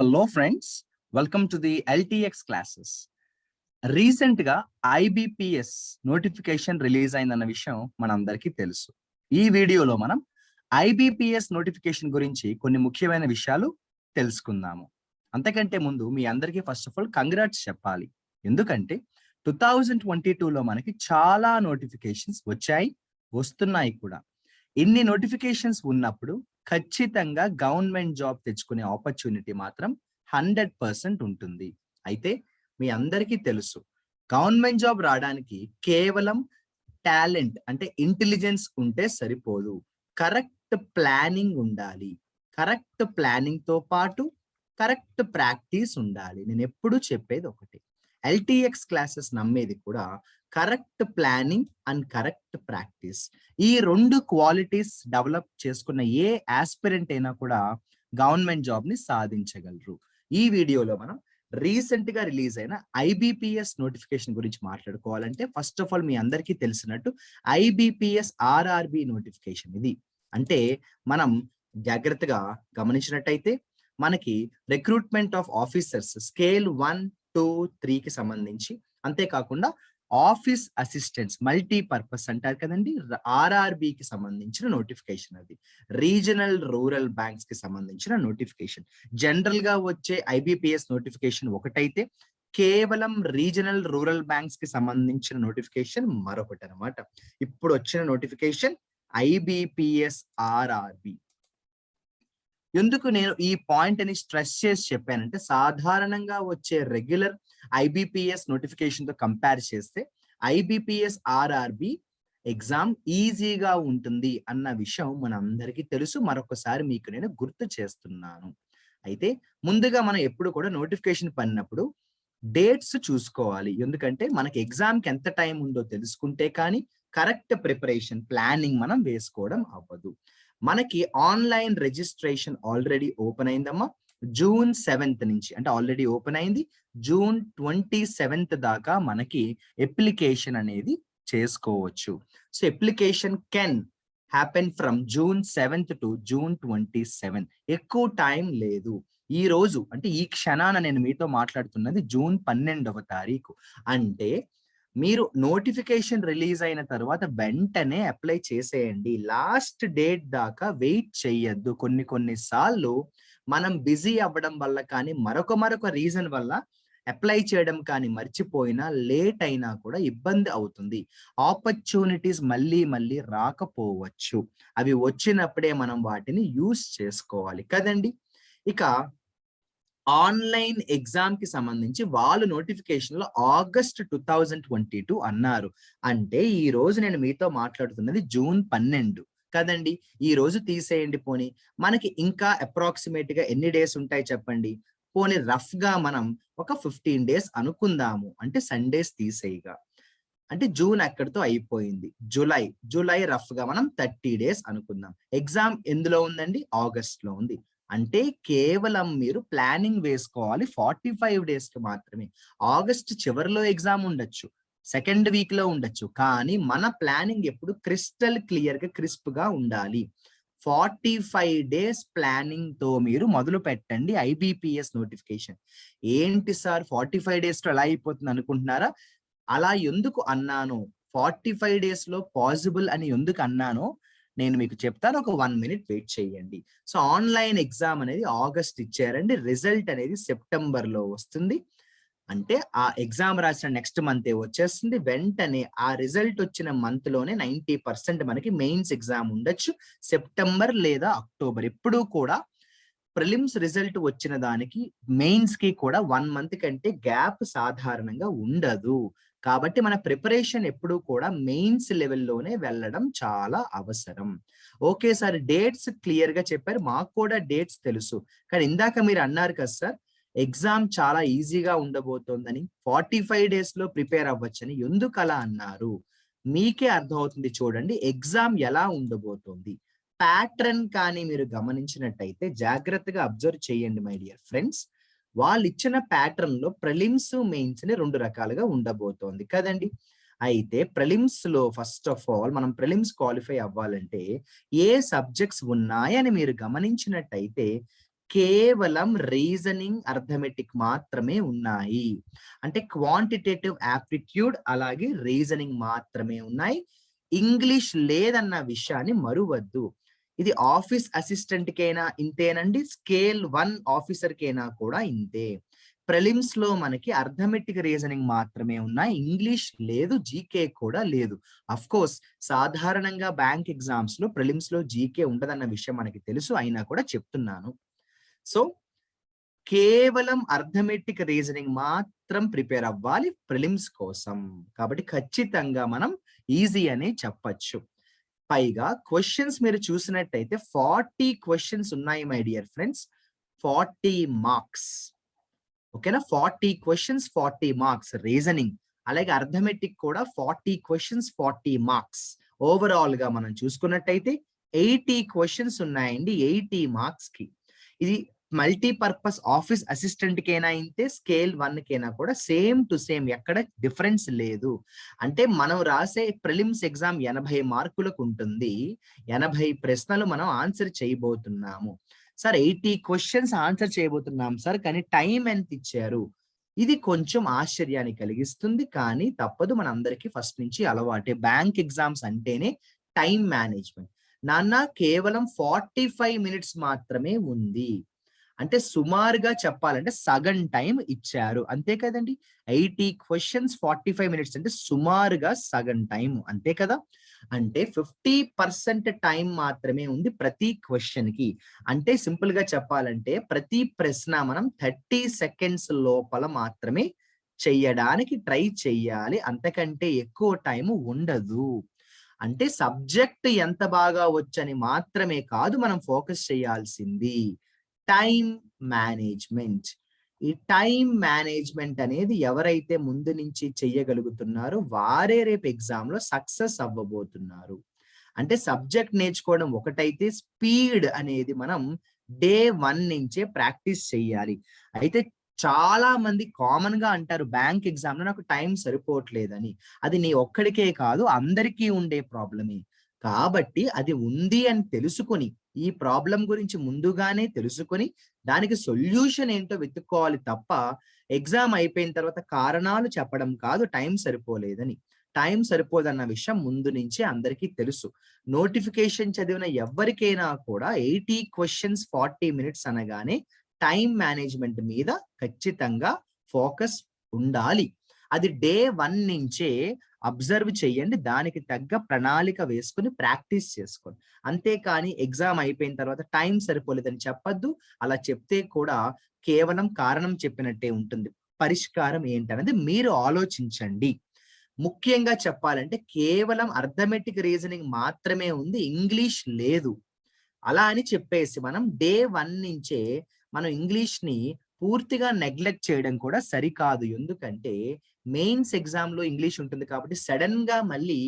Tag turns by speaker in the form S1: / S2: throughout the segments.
S1: Hello friends, welcome to the LTX classes. Recent గా IBPS notification release అయిందన్న విషయం మనందరికీ తెలుసు. ఈ వీడియోలో మనం IBPS నోటిఫికేషన్ గురించి కొన్ని ముఖ్యమైన విషయాలు తెలుసుకుందాము. అంతకంటే ముందు మీ అందరికీ ఫస్ట్ ఆఫ్ ఆల్ కంగ్రాట్స్ చెప్పాలి. ఎందుకంటే 2022లో మనకి చాలా నోటిఫికేషన్స్ వచ్చాయి, వస్తున్నాయి కూడా. ఇన్ని నోటిఫికేషన్స్ ఉన్నప్పుడు ఖచ్చితంగా గవర్నమెంట్ జాబ్ తెచ్చుకునే ఆపర్చునిటీ మాత్రం 100% ఉంటుంది. అయితే మీ అందరికీ తెలుసు, గవర్నమెంట్ జాబ్ రావడానికి కేవలం టాలెంట్ అంటే ఇంటెలిజెన్స్ ఉంటే సరిపోదు, కరెక్ట్ ప్లానింగ్ ఉండాలి. కరెక్ట్ ప్లానింగ్ తో పాటు కరెక్ట్ ప్రాక్టీస్ ఉండాలి. నేను ఎప్పుడు చెప్పేది ఒకటి, LTX క్లాసెస్ నమ్మేది కూడా correct planning and correct practice. ఈ రెండు క్వాలిటీస్ డెవలప్ చేసుకున్న ఏ ఆస్పిరెంట్ అయినా కూడా గవర్నమెంట్ జాబ్ ని సాధించగలరు. ఈ వీడియోలో మనం రీసెంట్ గా రిలీజ్ అయిన IBPS నోటిఫికేషన్ గురించి మాట్లాడుకోవాలంటే ఫస్ట్ ఆఫ్ ఆల్ మీ అందరికీ తెలిసినట్టు IBPS RRB నోటిఫికేషన్ ఇది. అంటే మనం జాగ్రత్తగా గమనించినట్టయితే మనకి రిక్రూట్మెంట్ ఆఫ్ ఆఫీసర్స్ స్కేల్ 1, 2, 3కి సంబంధించి, అంతేకాకుండా ఆఫీస్ అసిస్టెంట్స్ మల్టీపర్పస్ అంటారు కదండి, RRBకి సంబంధించిన నోటిఫికేషన్. అది రీజనల్ రూరల్ బ్యాంక్స్ కి సంబంధించిన నోటిఫికేషన్. జనరల్ గా వచ్చే IBPS నోటిఫికేషన్ ఒకటైతే కేవలం రీజనల్ రూరల్ బ్యాంక్స్ కి సంబంధించిన నోటిఫికేషన్ మరొకటి అనమాట. ఇప్పుడు వచ్చిన నోటిఫికేషన్ IBPS RRB. ఎందుకు నేను ఈ పాయింట్ అని స్ట్రెస్ చేసి చెప్పానంటే, సాధారణంగా వచ్చే రెగ్యులర్ IBPS నోటిఫికేషన్ తో కంపేర్ చేస్తే IBPS RRB ఎగ్జామ్ ఈజీగా ఉంటుంది అన్న విషయం మన అందరికీ తెలుసు. మరొకసారి మీకు నేను గుర్తు చేస్తున్నాను. అయితే ముందుగా మనం ఎప్పుడు కూడా నోటిఫికేషన్ పడినప్పుడు డేట్స్ చూసుకోవాలి. ఎందుకంటే మనకి ఎగ్జామ్ కి ఎంత టైం ఉందో తెలుసుకుంటే కానీ కరెక్ట్ ప్రిపరేషన్ ప్లానింగ్ మనం వేసుకోవడం అవ్వదు. మనకి ఆన్లైన్ రిజిస్ట్రేషన్ ఆల్రెడీ ఓపెన్ అయిందమ్మా. June 7th నుంచి, అంటే ఆల్రెడీ ఓపెన్ అయింది. June 27th దాకా మనకి అప్లికేషన్ అనేది చేసుకోవచ్చు. So application can happen from June 7th to June 27. ఎక్కువ టైం లేదు. ఈ రోజు అంటే ఈ క్షణాన నేను మీతో మాట్లాడుతున్నది June 12వ తారీఖు. అంటే మీరు నోటిఫికేషన్ రిలీజ్ అయిన తర్వాత వెంటనే అప్లై చేసేయండి. లాస్ట్ డేట్ దాకా వెయిట్ చేయొద్దు. కొన్ని సార్లు మనం బిజీ అవ్వడం వల్ల కానీ మరొక రీజన్ వల్ల అప్లై చేయడం కానీ మర్చిపోయినా లేట్ అయినా కూడా ఇబ్బంది అవుతుంది. ఆపర్చునిటీస్ మళ్ళీ రాకపోవచ్చు. అవి వచ్చినప్పుడే మనం వాటిని యూస్ చేసుకోవాలి కదండి. ఇక ఆన్లైన్ ఎగ్జామ్ కి సంబంధించి వాళ్ళు నోటిఫికేషన్ లో August 2022 అన్నారు. అంటే ఈ రోజు నేను మీతో మాట్లాడుతున్నది June 12 కదండి. ఈ రోజు తీసేయండి పోనీ. మనకి ఇంకా అప్రాక్సిమేట్ గా ఎన్ని డేస్ ఉంటాయి చెప్పండి. పోనీ రఫ్ గా మనం ఒక 15 డేస్ అనుకుందాము. అంటే సండేస్ తీసేయగా, అంటే జూన్ అక్కడితో అయిపోయింది. జూలై రఫ్ గా మనం 30 డేస్ అనుకుందాం. ఎగ్జామ్ ఎందులో ఉందండి? ఆగస్ట్ లో ఉంది. అంటే కేవలం మీరు ప్లానింగ్ వేసుకోవాలి 45 డేస్ కి మాత్రమే. ఆగస్ట్ చివరిలో ఎగ్జామ్ ఉండొచ్చు, సెకండ్ వీక్ లో ఉండొచ్చు, కానీ మన ప్లానింగ్ ఎప్పుడు క్రిస్టల్ క్లియర్ గా క్రిస్ప్ గా ఉండాలి. 45 డేస్ ప్లానింగ్ తో మీరు మొదలు పెట్టండి IBPS నోటిఫికేషన్. ఏంటి సార్ 45 డేస్ లో ఎలా అయిపోతుంది అనుకుంటున్నారా? అలా ఎందుకు అన్నాను, 45 డేస్ లో పాసిబుల్ అని ఎందుకు అన్నానో నేను మీకు చెప్తాను. ఒక 1 minute వెయిట్ చేయండి. సో ఆన్లైన్ ఎగ్జామ్ అనేది ఆగస్ట్ ఇచ్చారండి. రిజల్ట్ అనేది సెప్టెంబర్ లో వస్తుంది. అంటే ఆ ఎగ్జామ్ రాసిన నెక్స్ట్ మంత్ వచ్చేస్తుంది. వెంటనే ఆ రిజల్ట్ వచ్చిన మంత్ లోనే 90% మనకి మెయిన్స్ ఎగ్జామ్ ఉండొచ్చు. సెప్టెంబర్ లేదా అక్టోబర్. ఎప్పుడూ కూడా ప్రిలిమ్స్ రిజల్ట్ వచ్చిన దానికి మెయిన్స్ కి కూడా 1 month కంటే గ్యాప్ సాధారణంగా ఉండదు. కాబట్టి మన ప్రిపరేషన్ ఎప్పుడూ కూడా మెయిన్స్ లెవెల్లోనే వెళ్ళడం చాలా అవసరం. ఓకే సార్, డేట్స్ క్లియర్ గా చెప్పారు, మాకు కూడా డేట్స్ తెలుసు. కానీ ఇందాక మీరు అన్నారు కదా సార్, ఎగ్జామ్ చాలా ఈజీగా ఉండబోతోందని, 45 డేస్ లో ప్రిపేర్ అవ్వచ్చని. ఎందుకు అలా అన్నారు? మీకే అర్థమవుతుంది. చూడండి ఎగ్జామ్ ఎలా ఉండబోతోంది. ప్యాటర్న్ కానీ మీరు గమనించినట్టయితే జాగ్రత్తగా అబ్జర్వ్ చేయండి మై డియర్ ఫ్రెండ్స్. వాళ్ళు ఇచ్చిన ప్యాటర్న్ లో ప్రిలిమ్స్ మెయిన్స్ ని 2 రకాలుగా ఉండబోతోంది కదండి. అయితే ప్రిలిమ్స్ లో ఫస్ట్ ఆఫ్ ఆల్ మనం ప్రిలిమ్స్ క్వాలిఫై అవ్వాలంటే ఏ సబ్జెక్ట్స్ ఉన్నాయని మీరు గమనించినట్టయితే కేవలం రీజనింగ్ అర్థమెటిక్ మాత్రమే ఉన్నాయి. అంటే క్వాంటిటేటివ్ యాప్టిట్యూడ్ అలాగే రీజనింగ్ మాత్రమే ఉన్నాయి. ఇంగ్లీష్ లేదన్న విషయాన్ని మరువద్దు. ఇది ఆఫీస్ అసిస్టెంట్ కైనా ఇంతేనండి, స్కేల్ 1 ఆఫీసర్ కైనా కూడా ఇంతే. ప్రిలిమ్స్ లో మనకి అర్థమెటిక్ రీజనింగ్ మాత్రమే ఉన్నాయి, ఇంగ్లీష్ లేదు, జీకే కూడా లేదు. అఫ్ కోర్స్ సాధారణంగా బ్యాంక్ ఎగ్జామ్స్ లో ప్రిలిమ్స్ లో జీకే ఉండదన్న విషయం మనకి తెలుసు, అయినా కూడా చెప్తున్నాను. సో కేవలం అర్థమెటిక్ రీజనింగ్ మాత్రం ప్రిపేర్ అవ్వాలి ప్రిలిమ్స్ కోసం. కాబట్టి ఖచ్చితంగా మనం ఈజీ అని చెప్పచ్చు. పైగా క్వశ్చన్స్ మీరు చూసినట్టయితే 40 క్వశ్చన్స్ ఉన్నాయి మై డియర్ ఫ్రెండ్స్. 40 మార్క్స్. ఓకేనా? 40 క్వశ్చన్స్ 40 మార్క్స్ రీజనింగ్. అలాగే అర్థమెటిక్ కూడా 40 క్వశ్చన్స్ 40 మార్క్స్. ఓవరాల్ గా మనం చూసుకున్నట్టయితే 80 క్వశ్చన్స్ ఉన్నాయండి 80 మార్క్స్ కి. ఇది మల్టీపర్పస్ ఆఫీస్ అసిస్టెంట్ కైనా ఇంతే, స్కేల్ 1 కైనా కూడా సేమ్ టు సేమ్, ఎక్కడ డిఫరెన్స్ లేదు. అంటే మనం రాసే ప్రిలిమ్స్ ఎగ్జామ్ 80 మార్కులకు ఉంటుంది. 80 ప్రశ్నలు మనం ఆన్సర్ చేయబోతున్నాము. సార్ 80 క్వశ్చన్స్ ఆన్సర్ చేయబోతున్నాం సార్, కానీ టైం ఎంత ఇచ్చారు? ఇది కొంచెం ఆశ్చర్యాన్ని కలిగిస్తుంది, కానీ తప్పదు, మన అందరికీ ఫస్ట్ నుంచి అలవాటే. బ్యాంక్ ఎగ్జామ్స్ అంటేనే టైం మేనేజ్మెంట్. నాన్న కేవలం 45 మినిట్స్ మాత్రమే ఉంది. అంటే సుమారుగా చెప్పాలంటే సగం టైం ఇచ్చారు, అంతే కదండి. 80 క్వశ్చన్స్ 45 మినిట్స్ అంటే సుమారుగా సగం టైం, అంతే కదా. అంటే 50% టైం మాత్రమే ఉంది ప్రతి క్వశ్చన్ కి. అంటే సింపుల్ గా చెప్పాలంటే ప్రతి ప్రశ్న మనం 30 సెకండ్స్ లోపల మాత్రమే చెయ్యడానికి ట్రై చెయ్యాలి, అంతకంటే ఎక్కువ టైం ఉండదు. అంటే సబ్జెక్ట్ ఎంత బాగా వచ్చని మాత్రమే కాదు మనం ఫోకస్ చేయాల్సింది, టైం మేనేజ్మెంట్. ఈ టైం మేనేజ్మెంట్ అనేది ఎవరైతే ముందు నుంచి చెయ్యగలుగుతున్నారో వారే రేపు ఎగ్జామ్ లో సక్సెస్ అవ్వబోతున్నారు. అంటే సబ్జెక్ట్ నేర్చుకోవడం ఒకటైతే స్పీడ్ అనేది మనం డే 1 నుంచే ప్రాక్టీస్ చెయ్యాలి. అయితే చాలా మంది కామన్ గా అంటారు బ్యాంక్ ఎగ్జామ్ లో నాకు టైం సరిపోవట్లేదని. అది నీ ఒక్కడికే కాదు, అందరికీ ఉండే ప్రాబ్లమే. కాబట్టి అది ఉంది అని తెలుసుకొని, ఈ ప్రాబ్లం గురించి ముందుగానే తెలుసుకొని దానికి సొల్యూషన్ ఏంటో వెతుక్కోవాలి తప్ప ఎగ్జామ్ అయిపోయిన తర్వాత కారణాలు చెప్పడం కాదు టైం సరిపోలేదని. టైం సరిపోదన్న విషయం ముందు నుంచే అందరికీ తెలుసు. నోటిఫికేషన్ చదివిన ఎవరికైనా కూడా 80 క్వశ్చన్స్ 40 మినిట్స్ అనగానే టైం మేనేజ్మెంట్ మీద ఖచ్చితంగా ఫోకస్ ఉండాలి. అది డే 1 నుంచే అబ్జర్వ్ చేయండి, దానికి తగ్గ ప్రణాళిక వేసుకుని ప్రాక్టీస్ చేసుకోండి. అంతేకాని ఎగ్జామ్ అయిపోయిన తర్వాత టైం సరిపోలేదని చెప్పొద్దు. అలా చెప్తే కూడా కేవలం కారణం చెప్పినట్టే ఉంటుంది. పరిష్కారం ఏంటనేది మీరు ఆలోచించండి. ముఖ్యంగా చెప్పాలంటే కేవలం అర్థమెటిక్ రీజనింగ్ మాత్రమే ఉంది, ఇంగ్లీష్ లేదు. అలా అని చెప్పేసి మనం డే 1 నుంచే మనం ఇంగ్లీష్ ని పూర్తిగా నెగ్లెక్ట్ చేయడం కూడా సరికాదు. ఎందుకంటే మెయిన్స్ ఎగ్జామ్ లో ఇంగ్లీష్ ఉంటుంది కాబట్టి సడన్ గా మళ్ళీ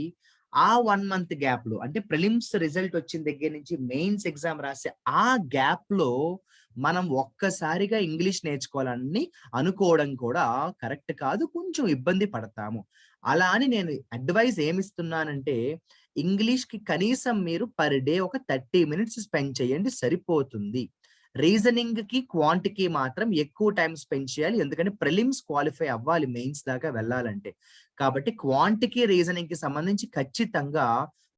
S1: ఆ 1 మంత్ గ్యాప్ లో, అంటే ప్రిలిమ్స్ రిజల్ట్ వచ్చిన దగ్గర నుంచి మెయిన్స్ ఎగ్జామ్ రాసే ఆ గ్యాప్ లో మనం ఒక్కసారిగా ఇంగ్లీష్ నేర్చుకోవాలని అనుకోవడం కూడా కరెక్ట్ కాదు, కొంచెం ఇబ్బంది పడతాము. అలా అని నేను అడ్వైజ్ ఏమిస్తున్నానంటే ఇంగ్లీష్ కి కనీసం మీరు పర్ డే ఒక 30 మినిట్స్ స్పెండ్ చేయండి, సరిపోతుంది. రీజనింగ్ కి క్వాంటికి మాత్రం ఎక్కువ టైం స్పెండ్ చేయాలి, ఎందుకంటే ప్రిలిమ్స్ క్వాలిఫై అవ్వాలి మెయిన్స్ దాకా వెళ్ళాలంటే. కాబట్టి క్వాంటికి రీజనింగ్ కి సంబంధించి ఖచ్చితంగా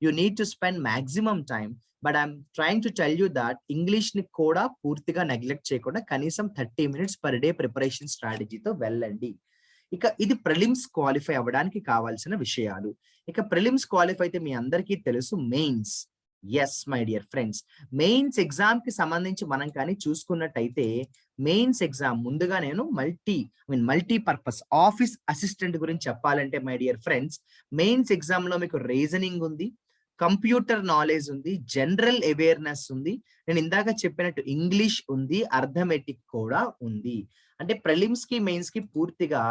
S1: you need to spend maximum time. But I'm trying to tell you that English ని కూడా పూర్తిగా నెగ్లెక్ట్ చేయకుండా కనీసం 30 మినిట్స్ పర్ డే ప్రిపరేషన్ స్ట్రాటజీతో వెళ్ళండి. ఇక ఇది ప్రిలిమ్స్ క్వాలిఫై అవ్వడానికి కావాల్సిన విషయాలు. ఇక ప్రిలిమ్స్ క్వాలిఫై అయితే మీ అందరికీ తెలుసు, mains. Yes my dear friends, mains exam కి సంబంధించి మనం కానీ చూసుకున్నట్టయితే మెయిన్స్ ఎగ్జామ్ ముందుగా నేను మల్టీపర్పస్ ఆఫీస్ అసిస్టెంట్ గురించి చెప్పాలంటే my dear friends, mains exam లో మీకు రీజనింగ్ ఉంది, కంప్యూటర్ నాలెడ్జ్ ఉంది, జనరల్ అవేర్నెస్ ఉంది, నేను ఇందాక చెప్పినట్టు ఇంగ్లీష్ ఉంది, అర్థమెటిక్ కూడా ఉంది. అంటే ప్రిలిమ్స్ కి మెయిన్స్ కి పూర్తిగా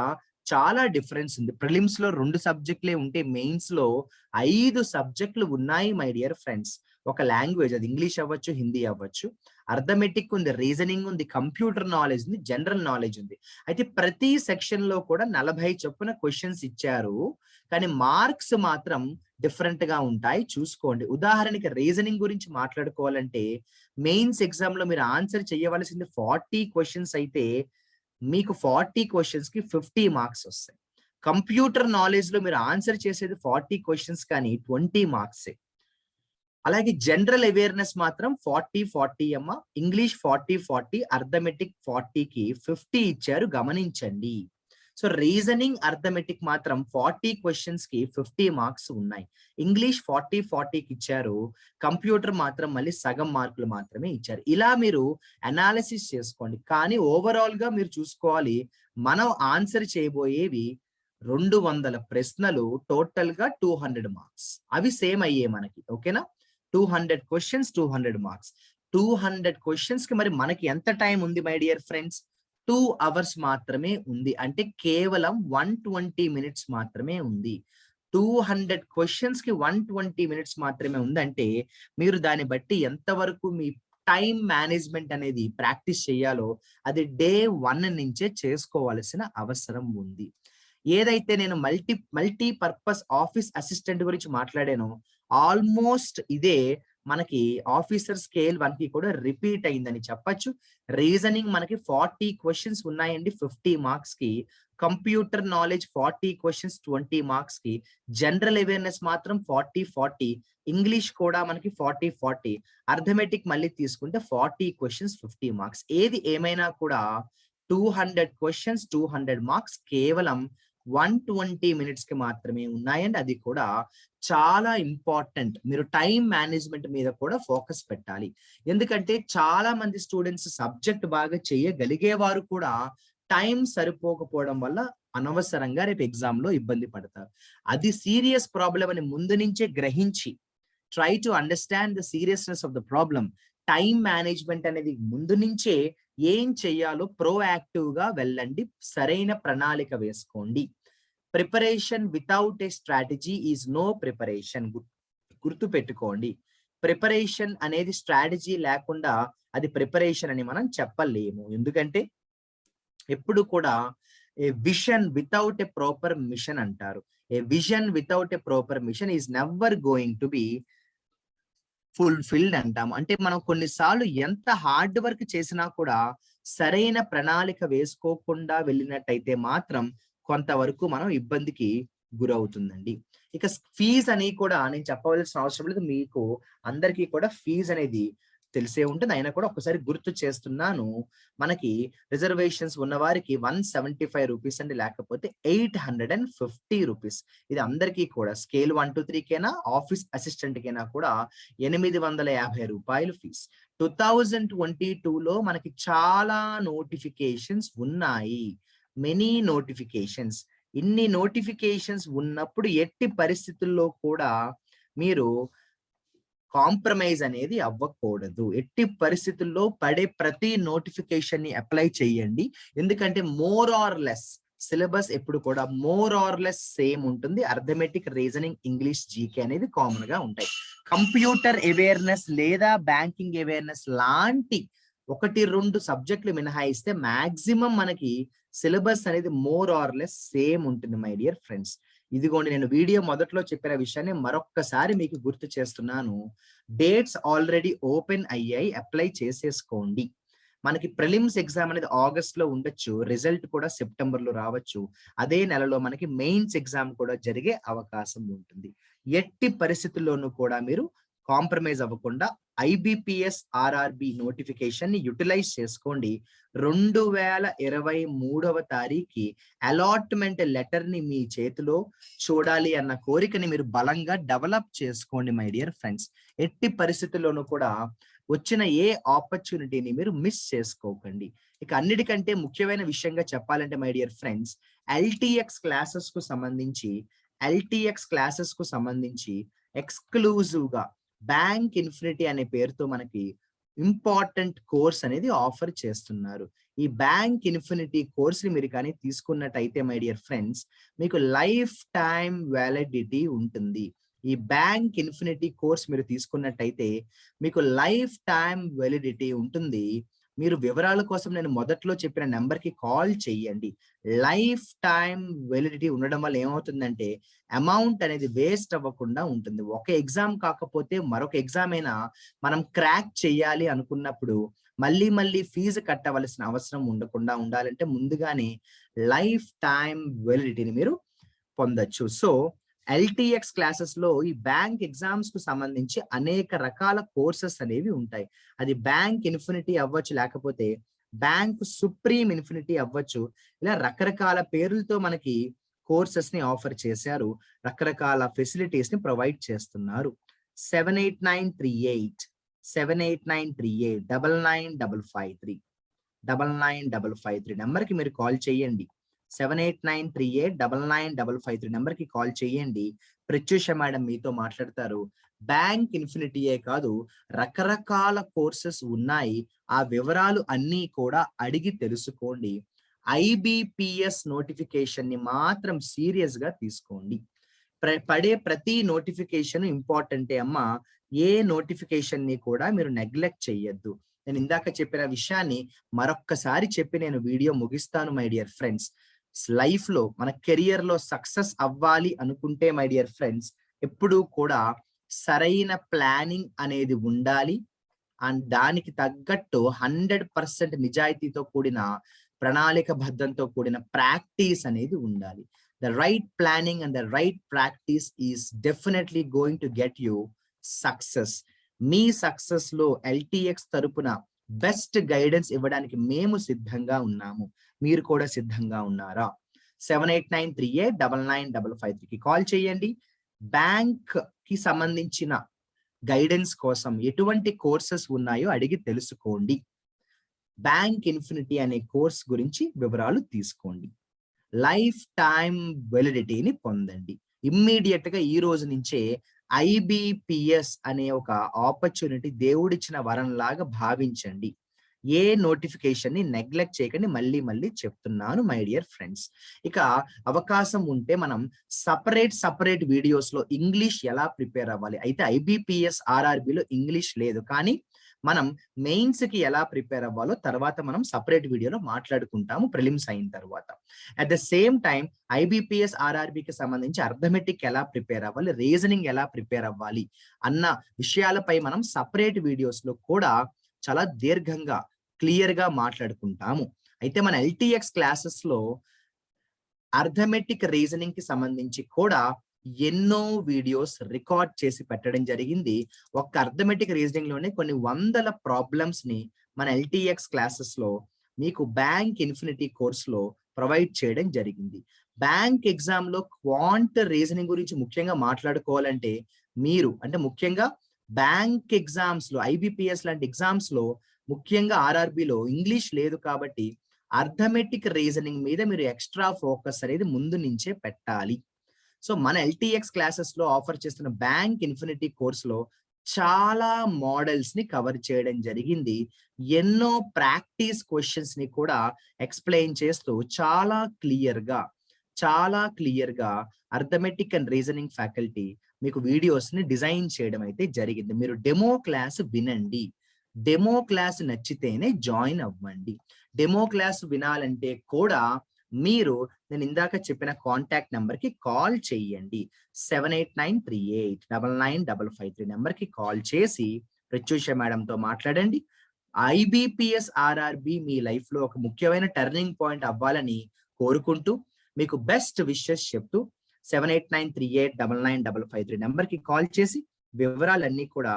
S1: చాలా డిఫరెన్స్ ఉంది. ప్రిలిమ్స్ లో 2 సబ్జెక్టులే ఉంటే మెయిన్స్ లో 5 సబ్జెక్టులు ఉన్నాయి మై డియర్ ఫ్రెండ్స్. ఒక లాంగ్వేజ్, అది ఇంగ్లీష్ అవ్వచ్చు, హిందీ అవ్వచ్చు, అర్థమెటిక్ ఉంది, రీజనింగ్ ఉంది, కంప్యూటర్ నాలెడ్జ్ ఉంది, జనరల్ నాలెడ్జ్ ఉంది. అయితే ప్రతి సెక్షన్ లో కూడా 40 చొప్పున క్వశ్చన్స్ ఇచ్చారు, కానీ మార్క్స్ మాత్రం డిఫరెంట్ గా ఉంటాయి, చూసుకోండి. ఉదాహరణకి రీజనింగ్ గురించి మాట్లాడుకోవాలంటే మెయిన్స్ ఎగ్జామ్ లో మీరు ఆన్సర్ చేయవలసింది 40 క్వశ్చన్స్ అయితే మీకు 40 క్వశ్చన్స్ కి 50 మార్క్స్ వస్తాయి. కంప్యూటర్ నాలెడ్జ్ లో మీరు ఆన్సర్ చేసేది 40 క్వశ్చన్స్ కానీ 20 మార్క్సే. అలాగే జనరల్ అవేర్నెస్ మాత్రం 40 అమ్మ, ఇంగ్లీష్ 40 అర్థమెటిక్ 40కి 50 ఇచ్చారు, గమనించండి. సో రీజనింగ్ అర్థమెటిక్ మాత్రం 40 క్వశ్చన్స్ కి 50 మార్క్స్ ఉన్నాయి. ఇంగ్లీష్ 40కి ఇచ్చారు, కంప్యూటర్ మాత్రం మళ్ళీ సగం మార్కులు మాత్రమే ఇచ్చారు. ఇలా మీరు అనాలిసిస్ చేసుకోండి. కానీ ఓవరాల్ గా మీరు చూసుకోవాలి, మనం ఆన్సర్ చేయబోయేవి 200 ప్రశ్నలు, టోటల్ గా 200 మార్క్స్. అవి సేమ్ అయ్యే మనకి, ఓకేనా? 200 క్వశ్చన్స్ 200 మార్క్స్. 200 క్వశ్చన్స్ కి మరి మనకి ఎంత టైం ఉంది మై డియర్ ఫ్రెండ్స్? 2 అవర్స్ మాత్రమే ఉంది. అంటే కేవలం 120 మినిట్స్ మాత్రమే ఉంది. 200 క్వశ్చన్స్ కి 120 మినిట్స్ మాత్రమే ఉందంటే మీరు దాన్ని బట్టి ఎంతవరకు మీ టైం మేనేజ్మెంట్ అనేది ప్రాక్టీస్ చేయాలో అది డే 1 నుంచే చేసుకోవాల్సిన అవసరం ఉంది. ఏదైతే నేను మల్టీపర్పస్ ఆఫీస్ అసిస్టెంట్ గురించి మాట్లాడానో ఆల్మోస్ట్ ఇదే మనకి ఆఫీసర్ స్కేల్ 1 కి కూడా రిపీట్ అయిందని చెప్పొచ్చు. రీజనింగ్ మనకి 40 క్వశ్చన్స్ ఉన్నాయండి 50 మార్క్స్ కి. కంప్యూటర్ నాలెడ్జ్ 40 క్వశ్చన్స్ 20 మార్క్స్ కి. జనరల్ అవేర్నెస్ మాత్రం 40. ఇంగ్లీష్ కూడా మనకి 40. అర్థమెటిక్ మళ్ళీ తీసుకుంటే 40 క్వశ్చన్స్ 50 మార్క్స్. ఏది ఏమైనా కూడా 200 క్వశ్చన్స్ 200 మార్క్స్ కేవలం 120 మినిట్స్ కి మాత్రమే ఉన్నాయండి. అది కూడా చాలా ఇంపార్టెంట్. మీరు టైం మేనేజ్మెంట్ మీద కూడా ఫోకస్ పెట్టాలి. ఎందుకంటే చాలా మంది స్టూడెంట్స్ సబ్జెక్ట్ బాగా చేయగలిగేవారు కూడా టైం సరిపోకపోవడం వల్ల అనవసరంగా రేపు ఎగ్జామ్ లో ఇబ్బంది పడతారు. అది సీరియస్ ప్రాబ్లం అని ముందు నుంచే గ్రహించి try to understand the seriousness of the problem. Time management అనేది ముందు నుంచే ఏం చెయ్యాలో ప్రోయాక్టివ్ గా వెళ్ళండి, సరైన ప్రణాళిక వేసుకోండి. Preparation without a strategy is no preparation. గుర్తు పెట్టుకోండి, ప్రిపరేషన్ అనేది స్ట్రాటజీ లేకుండా అది ప్రిపరేషన్ అని మనం చెప్పలేము. ఎందుకంటే ఎప్పుడు కూడా a vision without a proper mission అంటారు. A vision without a proper mission is never going to be fulfilled అంటాము. అంటే మనం కొన్నిసార్లు ఎంత హార్డ్ వర్క్ చేసినా కూడా సరైన ప్రణాళిక వేసుకోకుండా వెళ్ళినట్టయితే మాత్రం కొంతవరకు మనం ఇబ్బందికి గురవుతుందండి. ఇక ఫీజ్ అని కూడా నేను చెప్పవలసిన అవసరం లేదు, మీకు అందరికీ కూడా ఫీజ్ అనేది తెలిసే ఉంటుంది. అయినా కూడా ఒకసారి గుర్తు చేస్తున్నాను, మనకి రిజర్వేషన్స్ ఉన్న వారికి 175 రూపీస్ అండి, లేకపోతే 850 రూపీస్. ఇది అందరికీ కూడా స్కేల్ 1 to 3 కైనా ఆఫీస్ అసిస్టెంట్ కైనా కూడా 850 రూపాయలు ఫీజ్. 2022లో మనకి చాలా నోటిఫికేషన్స్ ఉన్నాయి, మెనీ నోటిఫికేషన్స్. ఇన్ని నోటిఫికేషన్స్ ఉన్నప్పుడు ఎట్టి పరిస్థితుల్లో కూడా మీరు కాంప్రమైజ్ అనేది అవ్వకూడదు. ఎట్టి పరిస్థితుల్లో పడే ప్రతి నోటిఫికేషన్ ని అప్లై చేయండి. ఎందుకంటే మోర్ ఆర్ లెస్ సిలబస్ ఎప్పుడు కూడా మోర్ ఆర్ లెస్ సేమ్ ఉంటుంది. అర్థమెటిక్, రీజనింగ్, ఇంగ్లీష్, జీకే అనేది కామన్ గా ఉంటాయి. కంప్యూటర్ అవేర్నెస్ లేదా బ్యాంకింగ్ అవేర్నెస్ లాంటి 1-2 సబ్జెక్టులు మినహాయిస్తే మాక్సిమం మనకి సిలబస్ అనేది మోర్ ఆర్ లెస్ సేమ్ ఉంటుంది మై డియర్ ఫ్రెండ్స్. ఇదిగోండి, నేను వీడియో మొదట్లో చెప్పిన విషయాన్ని మరొక్కసారి మీకు గుర్తు చేస్తున్నాను. డేట్స్ ఆల్రెడీ ఓపెన్ అయ్యాయి, అప్లై చేసేసుకోండి. మనకి ప్రిలిమ్స్ ఎగ్జామ్ అనేది ఆగస్ట్ లో ఉండొచ్చు, రిజల్ట్ కూడా సెప్టెంబర్ లో రావచ్చు. అదే నెలలో మనకి మెయిన్స్ ఎగ్జామ్ కూడా జరిగే అవకాశం ఉంటుంది. ఎట్టి పరిస్థితుల్లోనూ కూడా మీరు కాంప్రమైజ్ అవ్వకుండా IBPS RRB నోటిఫికేషన్ ని యూటిలైజ్ చేసుకోండి. 2023వ తారీఖు అలాట్మెంట్ లెటర్ ని మీ చేతిలో చూడాలి అన్న కోరికని మీరు బలంగా డెవలప్ చేసుకోండి మై డియర్ ఫ్రెండ్స్. ఎట్టి పరిస్థితుల్లోనూ కూడా వచ్చిన ఏ ఆపర్చునిటీని మీరు మిస్ చేసుకోకండి. ఇక అన్నిటికంటే ముఖ్యమైన విషయంగా చెప్పాలంటే my dear friends, LTX classes కు సంబంధించి ఎక్స్క్లూజివ్ గా బ్యాంక్ ఇన్ఫినిటీ అనే పేరుతో మనకి ఇంపార్టెంట్ కోర్స్ అనేది ఆఫర్ చేస్తున్నారు. ఈ బ్యాంక్ ఇన్ఫినిటీ కోర్స్ ని మీరు కానీ తీసుకున్నట్టయితే మై డియర్ ఫ్రెండ్స్, మీకు లైఫ్ టైం వ్యాలిడిటీ ఉంటుంది. ఈ బ్యాంక్ ఇన్ఫినిటీ కోర్స్ మీరు తీసుకున్నట్టయితే మీకు లైఫ్ టైం వ్యాలిడిటీ ఉంటుంది. మీరు వివరాల కోసం నేను మొదట్లో చెప్పిన నెంబర్కి కాల్ చేయండి. లైఫ్ టైం వెలిడిటీ ఉండడం వల్ల ఏమవుతుందంటే అమౌంట్ అనేది వేస్ట్ అవ్వకుండా ఉంటుంది. ఒక ఎగ్జామ్ కాకపోతే మరొక ఎగ్జామ్ అయినా మనం క్రాక్ చేయాలి అనుకున్నప్పుడు మళ్ళీ ఫీజు కట్టవలసిన అవసరం ఉండకుండా ఉండాలంటే ముందుగానే లైఫ్ టైం వెలిడిటీని మీరు పొందొచ్చు. సో ఎల్టీఎక్స్ క్లాసెస్ లో ఈ బ్యాంక్ ఎగ్జామ్స్ కు సంబంధించి అనేక రకాల కోర్సెస్ అనేవి ఉంటాయి. అది బ్యాంక్ ఇన్ఫినిటీ అవ్వచ్చు, లేకపోతే బ్యాంక్ సుప్రీం ఇన్ఫినిటీ అవ్వచ్చు. ఇలా రకరకాల పేర్లతో మనకి కోర్సెస్ ని ఆఫర్ చేశారు, రకరకాల ఫెసిలిటీస్ ని ప్రొవైడ్ చేస్తున్నారు. 78938 78938 99553 99553 నెంబర్కి మీరు కాల్ చేయండి. 78938 నెంబర్కి కాల్ చేయండి. ప్రత్యూష మేడం మీతో మాట్లాడతారు. బ్యాంక్ ఇన్ఫినిటీయే కాదు, రకరకాల కోర్సెస్ ఉన్నాయి. ఆ వివరాలు అన్నీ కూడా అడిగి తెలుసుకోండి. ఐబిపిఎస్ నోటిఫికేషన్ ని మాత్రం సీరియస్ గా తీసుకోండి. పడే ప్రతి నోటిఫికేషన్ ఇంపార్టెంటే అమ్మా. ఏ నోటిఫికేషన్ ని కూడా మీరు నెగ్లెక్ట్ చెయ్యొద్దు. నేను ఇందాక చెప్పిన విషయాన్ని మరొక్కసారి చెప్పి నేను వీడియో ముగిస్తాను. మై డియర్ ఫ్రెండ్స్, లైఫ్ లో మన కెరియర్ లో సక్సెస్ అవ్వాలి అనుకుంటే మై డియర్ ఫ్రెండ్స్, ఎప్పుడూ కూడా సరైన ప్లానింగ్ అనేది ఉండాలి. అండ్ దానికి తగ్గట్టు 100% నిజాయితీతో కూడిన ప్రణాళికబద్ధంతో కూడిన ప్రాక్టీస్ అనేది ఉండాలి. The right planning and the right practice is definitely going to get you success. Me success లో ఎల్టీఎక్స్ తరపున బెస్ట్ గైడెన్స్ ఇవ్వడానికి మేము సిద్ధంగా ఉన్నాము. మీరు కూడా సిద్ధంగా ఉన్నారా? 78938 కాల్ చేయండి. బ్యాంక్ కి సంబంధించిన గైడెన్స్ కోసం ఎటువంటి కోర్సెస్ ఉన్నాయో అడిగి తెలుసుకోండి. బ్యాంక్ ఇన్ఫినిటీ అనే కోర్స్ గురించి వివరాలు తీసుకోండి. లైఫ్ టైం వెలిడిటీని పొందండి. ఇమ్మీడియట్ గా ఈ రోజు నుంచే ఐబిపిఎస్ అనే ఒక ఆపర్చునిటీ దేవుడిచ్చిన వరంలాగా భావించండి. ఏ నోటిఫికేషన్ ని నెగ్లెక్ట్ చేయకండి. మళ్ళీ చెప్తున్నాను మై డియర్ ఫ్రెండ్స్. ఇక అవకాశం ఉంటే మనం సపరేట్ వీడియోస్ లో ఇంగ్లీష్ ఎలా ప్రిపేర్ అవ్వాలి, అయితే ఐబిపిఎస్ ఆర్ఆర్బిలో ఇంగ్లీష్ లేదు, కానీ మనం మెయిన్స్ కి ఎలా ప్రిపేర్ అవ్వాలో తర్వాత మనం సపరేట్ వీడియోలో మాట్లాడుకుంటాము ప్రిలిమ్స్ అయిన తర్వాత. At the same time IBPS ఆర్ఆర్బికి సంబంధించి అర్థమెటిక్ ఎలా ప్రిపేర్ అవ్వాలి, రీజనింగ్ ఎలా ప్రిపేర్ అవ్వాలి అన్న విషయాలపై మనం సపరేట్ వీడియోస్ లో కూడా చాలా దీర్ఘంగా క్లియర్ గా మాట్లాడుకుంటాము. అయితే మన ఎల్టీఎక్స్ క్లాసెస్ లో అర్థమెటిక్ రీజనింగ్ కి సంబంధించి కూడా ఎన్నో వీడియోస్ రికార్డ్ చేసి పెట్టడం జరిగింది. ఒక్క అర్థమెటిక్ రీజనింగ్ లోనే కొన్ని వందల ప్రాబ్లమ్స్ ని మన ఎల్టీఎక్స్ క్లాసెస్ లో మీకు బ్యాంక్ ఇన్ఫినిటీ కోర్స్ లో ప్రొవైడ్ చేయడం జరిగింది. బ్యాంక్ ఎగ్జామ్ లో క్వాంట్ రీజనింగ్ గురించి ముఖ్యంగా మాట్లాడుకోవాలంటే మీరు అంటే ముఖ్యంగా బ్యాంక్ ఎగ్జామ్స్ లో ఐబిపిఎస్ లాంటి ఎగ్జామ్స్ లో ముఖ్యంగా ఆర్ఆర్బిలో ఇంగ్లీష్ లేదు కాబట్టి అర్థమెటిక్ రీజనింగ్ మీద మీరు ఎక్స్ట్రా ఫోకస్ అనేది ముందు నుంచే పెట్టాలి. సో మన ఎల్టీఎక్స్ క్లాసెస్ లో ఆఫర్ చేస్తున్న బ్యాంక్ ఇన్ఫినిటీ కోర్స్ లో చాలా మోడల్స్ ని కవర్ చేయడం జరిగింది. ఎన్నో ప్రాక్టీస్ క్వశ్చన్స్ ని కూడా ఎక్స్ప్లెయిన్ చేస్తూ చాలా క్లియర్ గా అర్థమెటిక్ అండ్ రీజనింగ్ ఫ్యాకల్టీ మీకు వీడియోస్ ని డిజైన్ చేయడం అయితే జరిగింది. మీరు డెమో క్లాస్ వినండి. డెమో క్లాస్ నచ్చితేనే జాయిన్ అవ్వండి. డెమో క్లాస్ వినాలంటే కూడా మీరు నేను ఇందాక చెప్పిన కాంటాక్ట్ నెంబర్ కి కాల్ చేయండి. 78938 నెంబర్ కి కాల్ చేసి ప్రత్యూష మేడం తో మాట్లాడండి. ఐబిపిఎస్ ఆర్ఆర్బి మీ లైఫ్ లో ఒక ముఖ్యమైన టర్నింగ్ పాయింట్ అవ్వాలని కోరుకుంటూ మీకు బెస్ట్ విషెస్ చెప్తూ 78938 నెంబర్ కి కాల్ చేసి వివరాలన్నీ కూడా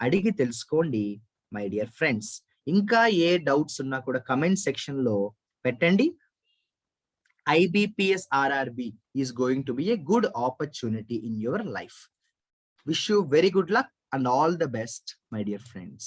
S1: అడిగి తెలుసుకోండి మై డియర్ ఫ్రెండ్స్. ఇంకా ఏ డౌట్స్ ఉన్నా కూడా కమెంట్ సెక్షన్ లో పెట్టండి. IBPS RRB is going to be a good opportunity in your life. Wish you very good luck and all the best, my dear friends.